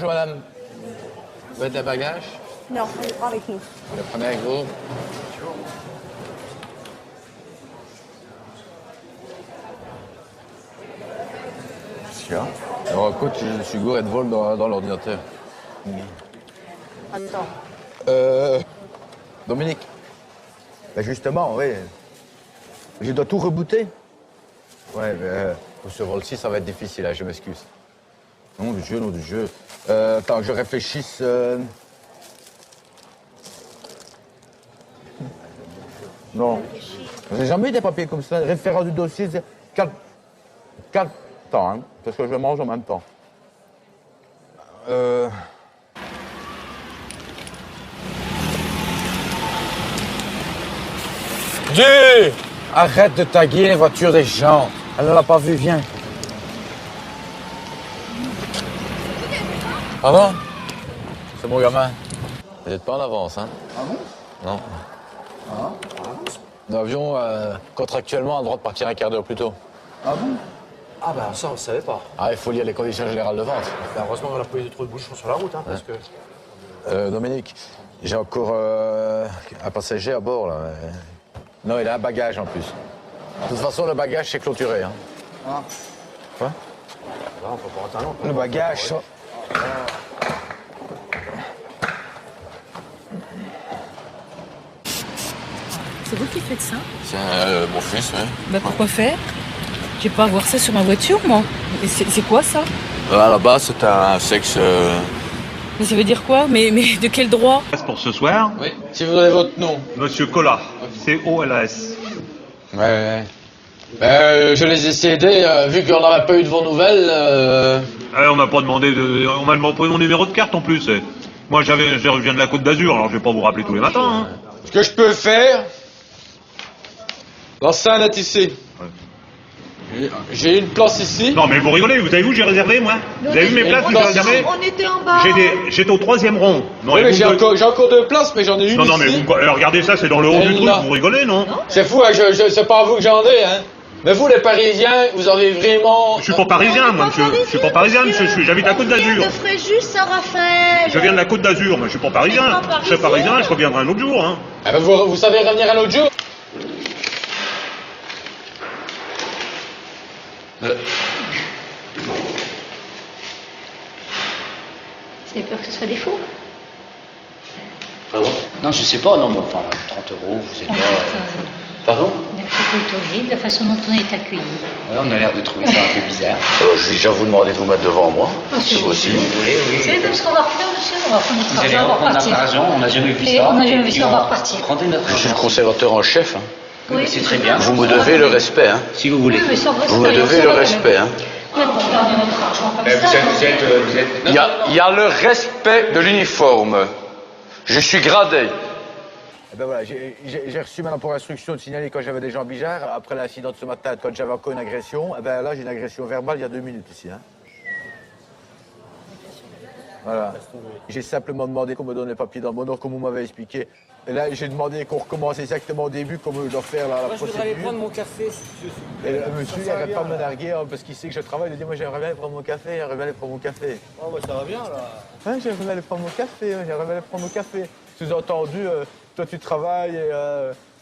Bonjour madame. Vous êtes un bagage? Non, on le prend avec nous. Vous le prenez avec vous? Alors écoute, je suis gouré de vol dans l'ordinateur. Attends. Dominique. Ben justement, oui. Je dois tout rebooter. Ouais, mais pour ce vol-ci, ça va être difficile, hein, je m'excuse. Nom du jeu, nom du jeu. Attends, que je réfléchisse. Non. J'ai jamais eu des papiers comme ça. Référence du dossier, c'est 4 temps, hein, parce que je mange en même temps. Dieu! Arrête de taguer les voitures des gens. Elle ne l'a pas vu, viens. Pardon? C'est mon gamin. Vous n'êtes pas en avance, hein? Ah bon? Non. L'avion, contractuellement, a le droit de partir un quart d'heure plus tôt. Ah bon? Ah ben ça, on ne savait pas. Ah, il faut lire les conditions générales de vente. Ben, heureusement qu'on a pas eu trop de bouchons sur la route, hein, parce que... Dominique, j'ai encore un passager à bord, là. Non, il a un bagage, en plus. De toute façon, le bagage, c'est clôturé, hein. Ah. Quoi? Là, on peut pas rentrer un an. Le bagage, ça... C'est vous qui faites ça? C'est mon fils, oui. Bah pourquoi faire? J'ai pas à voir ça sur ma voiture, moi. Et c'est quoi ça? À la base, c'est un sexe... Mais ça veut dire quoi? Mais de quel droit? Pour ce soir, Oui, si vous donnez votre nom. Monsieur Collas, C-O-L-A-S. Ouais. Je les ai cédés, vu qu'on n'avait pas eu de vos nouvelles. On m'a pas demandé de... On m'a demandé mon numéro de carte en plus. Moi, je viens de la Côte d'Azur, alors je vais pas vous rappeler tous les matins. Hein. Ce que je peux faire... L'enceinte est ici. J'ai une place ici. Non, mais vous rigolez, vous avez vu où j'ai réservé, moi? Vous avez vu mes places que j'ai réservées? On était en bas. J'étais au 3e rond. Non, Oui, et mais vous j'ai me- encore 2 places, mais j'en ai une Non, mais ici. regardez ça, c'est dans le haut Et du truc, là. vous rigolez, non? C'est fou, hein, c'est pas à vous que j'en ai, hein. Mais vous, les Parisiens, vous avez vraiment... Je suis pas parisien, moi, monsieur. Je suis pas parisien, monsieur. J'habite à la Côte d'Azur. De Fréjus, Saint-Raphaël. Je viens de la Côte d'Azur, mais je suis pas parisien. Vous êtes pas Je serais parisien, je reviendrai un autre jour, hein. Ah ben, vous savez revenir un autre jour? Vous avez peur que ce soit des faux? Pardon? Non, je sais pas, non, mais enfin, 30 euros, vous êtes En pas... fait, Pardon? on est plutôt étonné de la façon dont on est accueilli. Ouais, on a l'air de trouver ça un peu bizarre. Je vais déjà vous demander de vous mettre devant moi, si vous voulez, oui. Vous savez même ce qu'on va refaire, monsieur? On va prendre notre Vous allez argent, on va reprendre notre repartir. argent, on n'a jamais vu Et ça. on n'a jamais vu Et ça, on va repartir. Prendez notre Je suis le argent. conservateur en chef, hein. Oui, C'est très bien. Vous me devez le respect, hein. Si vous voulez. Oui, mais sans Vous me devez le respect, hein. Vous êtes pour garder notre argent comme ça. Vous êtes... Il y a le respect de l'uniforme. Je suis gradé. Eh ben voilà, j'ai reçu maintenant pour instruction de signaler quand j'avais des gens bizarres. Après l'incident de ce matin, quand j'avais encore une agression, eh ben là j'ai une agression verbale il y a 2 minutes ici. Hein. Voilà. J'ai simplement demandé qu'on me donne les papiers dans mon ordre, comme vous m'avez expliqué. Et là, j'ai demandé qu'on recommence exactement au début, comme je dois faire la Moi, je procédure. voudrais aller prendre mon café, si tu veux. Et le monsieur, il n'arrête pas de me narguer hein, parce qu'il sait que je travaille. Il dit, moi, j'aimerais bien aller prendre mon café, j'aimerais bien aller prendre mon café. Oh, bah ça va bien, là. Hein, j'aimerais bien aller prendre mon café, hein, j'aimerais bien aller prendre mon café. Sous-entendu, toi, tu travailles et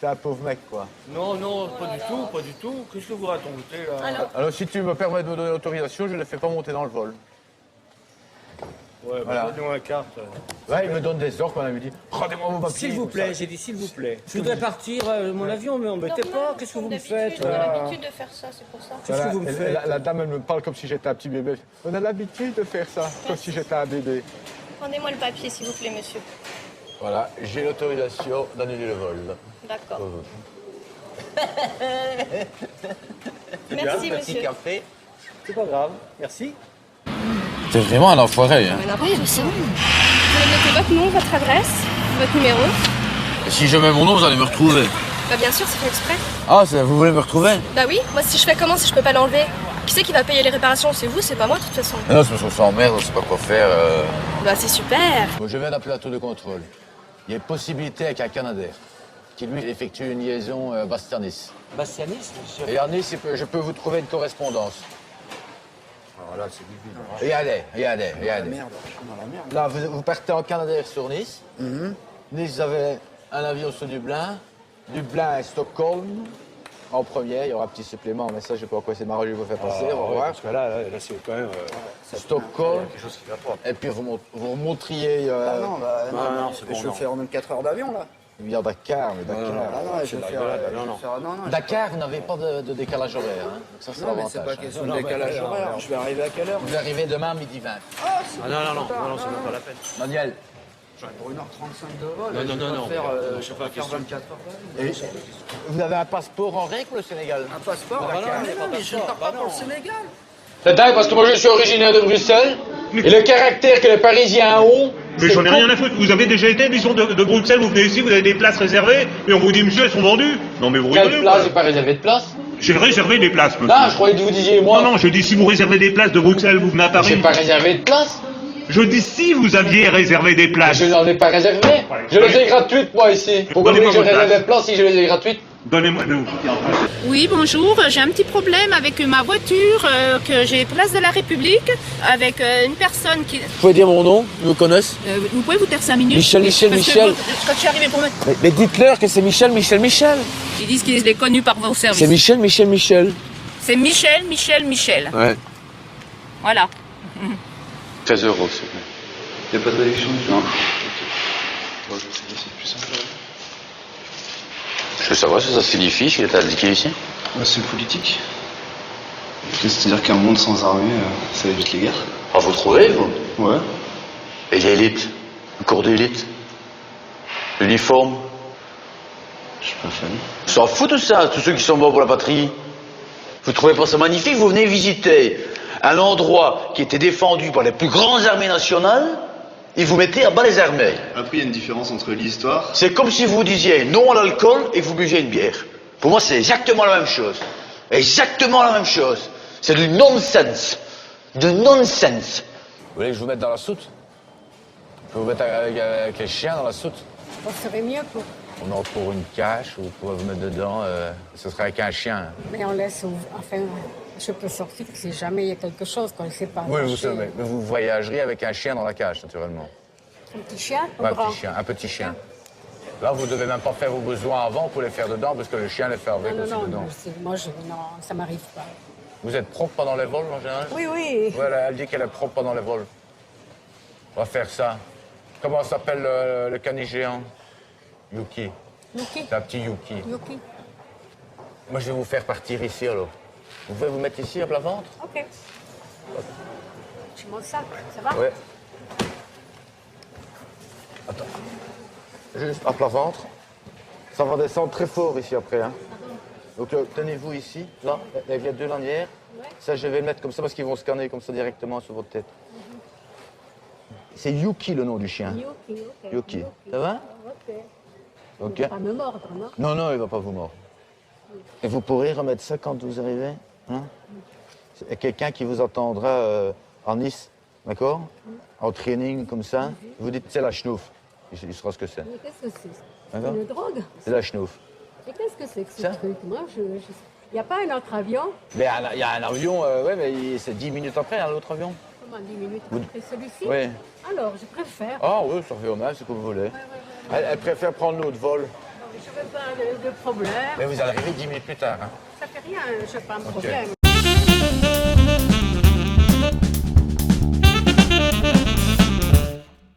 t'es un pauvre mec, quoi. Non, non, pas du tout, pas du tout. Qu'est-ce que vous racontez, là? Alors, si tu me permets de me donner l'autorisation, je ne le fais pas monter dans le vol. Ouais, Voilà. bah, donnez-moi la carte. Ouais, il me donne des ordres, on lui dit, rendez-moi vos papiers. S'il vous comme plaît, ça. j'ai dit s'il vous plaît. Je voudrais partir, mon avion, mais embêtez pas. Qu'est-ce que vous me faites, On a là? l'habitude de faire ça, c'est pour ça. Qu'est-ce que Voilà, vous me et faites? la dame, elle me parle comme si j'étais un petit bébé. On a l'habitude de faire ça, comme si j'étais un bébé. Rendez-moi le papier, s'il vous plaît, monsieur. Voilà, j'ai l'autorisation d'annuler le vol. D'accord. Merci, monsieur. café. C'est pas grave, merci. T'es vraiment un enfoiré, hein. Oui, c'est bon. Vous allez noter votre nom, votre adresse, votre numéro. Et si je mets mon nom, vous allez me retrouver. Bah bien sûr, c'est fait exprès. Ah, vous voulez me retrouver? Bah oui, moi si je fais comment si je peux pas l'enlever? Qui c'est qui va payer les réparations? C'est vous, c'est pas moi de toute façon. Non, c'est parce qu'on s'emmerde, on sait pas quoi faire. Bah c'est super. Bon, je viens d'appeler la tour de contrôle. Il y a une possibilité avec un Canadair qui, lui, effectue une liaison Bastia-Nice. Bastianis, monsieur. Et à Nice, je peux vous trouver une correspondance. Alors là, c'est débile. Regardez. Merde, je suis dans la merde. Là, vous partez en Canadair sur Nice. Nice, vous avez un avion sur Dublin. Dublin et Stockholm. En premier, il y aura un petit supplément, mais ça, je sais pas quoi c'est marrant, je vais vous faire passer, on va voir. Parce que là c'est quand même. Stockholm. Quelque chose qui va pas. Et puis vous remonteriez Non, c'est bon, je vais non. faire même 4 heures d'avion, là. via Dakar. Mais Dakar. Je vais faire... non. Dakar, vous n'avez pas de décalage horaire. Hein. Donc ça, c'est Non, mais c'est l'avantage. pas question de décalage horaire. Je vais arriver à quelle heure? Vous arrivez demain à midi 20. Ah, non, c'est même pas la peine. Manuel, Pour 1h35 de vol. Non, je vais non, pas faire 24 heures d'avion. vous avez un passeport en règle pour le Sénégal? Un passeport? Bah non, Mais non, mais je ne pars pas pour le Sénégal. C'est dingue parce que moi je suis originaire de Bruxelles. Et le caractère que les Parisiens ont. Mais j'en ai rien à foutre. Vous avez déjà été, mission de Bruxelles, vous venez ici, vous avez des places réservées, et on vous dit, monsieur, elles sont vendues. Non, mais vous rigolez. Quelle ou place? quoi J'ai pas réservé de place. J'ai réservé des places, monsieur. Non, je croyais que vous disiez moi. Non, j'ai dit si vous réservez des places de Bruxelles, vous venez à Paris. J'ai pas réservé de place. Je dis si vous aviez réservé des places. Je n'en ai pas réservé. Je les ai gratuites moi ici. Pourquoi vous voulez que je Donnez-moi votre réserve place. des places si je les ai gratuites? Donnez-moi. Oui, bonjour. J'ai un petit problème avec ma voiture, que j'ai place de la République, avec une personne qui... Vous pouvez dire mon nom? Ils me connaissent? vous pouvez vous taire 5 minutes? Michel. Parce que quand je suis arrivée pour mettre... Mais dites-leur que c'est Michel. Ils disent qu'il est connu par vos services. C'est Michel. C'est Michel. Ouais. Voilà. 13 euros, s'il vous plaît. Il n'y a pas de réduction du tout? Non. Bon, je sais pas, c'est plus simple. Je veux savoir ce que ça signifie, ce qu'il est indiqué ici. C'est politique. C'est-à-dire qu'un monde sans armée, ça évite les guerres. Ah, vous trouvez, vous? Ouais. Et l'élite? Le corps d'élite? L'uniforme? Je suis pas fan. On s'en fout de ça, tous ceux qui sont morts pour la patrie. Vous trouvez pas ça magnifique? Vous venez visiter un endroit qui était défendu par les plus grandes armées nationales et vous mettez à bas les armées. Après, il y a une différence entre l'histoire. C'est comme si vous disiez non à l'alcool et que vous buviez une bière. Pour moi, c'est exactement la même chose. Exactement la même chose. C'est du nonsense. Vous voulez que je vous mette dans la soute? Je peux vous mettre avec les chiens dans la soute? Ça serait mieux pour... On entre pour une cache, vous pourrez vous mettre dedans. Ce sera avec un chien. Mais on laisse... Enfin, je peux sortir si jamais il y a quelque chose qu'on ne sait pas. Oui, mais vous voyagerez avec un chien dans la cage, naturellement. Un petit chien ou Ouais, grand? un petit chien. Là, vous ne devez même pas faire vos besoins avant pour les faire dedans, parce que le chien les fait avec aussi dedans. Moi, non, ça m'arrive pas. Vous êtes propre pendant les vols, en général? Oui. Voilà, elle dit qu'elle est propre pendant les vols. On va faire ça. Comment s'appelle le caniche géant? Yuki. C'est un petit Yuki. Moi, je vais vous faire partir ici, alors. Vous pouvez vous mettre ici, à plat ventre? Ok. J'ai mon sac, ça va? Ouais. Attends. Juste à plat ventre. Ça va descendre très fort ici après. Hein. Donc tenez-vous ici, là, il y a deux lanières. Ça, je vais le mettre comme ça parce qu'ils vont scanner comme ça directement sur votre tête. C'est Yuki le nom du chien. Yuki. Ça va? Ok. Il va pas me mordre, non? Non, il va pas vous mordre. Et vous pourrez remettre ça quand vous arrivez. Hein? C'est quelqu'un qui vous attendra en Nice, d'accord? En training comme ça. Vous dites c'est la schnouf. Il saura ce que c'est. Mais qu'est-ce que c'est? D'accord? Une drogue? C'est la schnouf. Et qu'est-ce que c'est que ce Ça? truc? Moi, il n'y a pas un autre avion? Mais il y a un avion, ouais, mais c'est 10 minutes après, un autre avion. Comment 10 minutes après celui-ci? Oui. Alors, je préfère. Ah oui, ça revient au même, c'est comme vous voulez. Elle préfère prendre l'autre vol. Je veux pas de problème. Mais vous allez arriver 10 minutes plus tard. Hein. Ça fait rien, je n'ai pas un problème.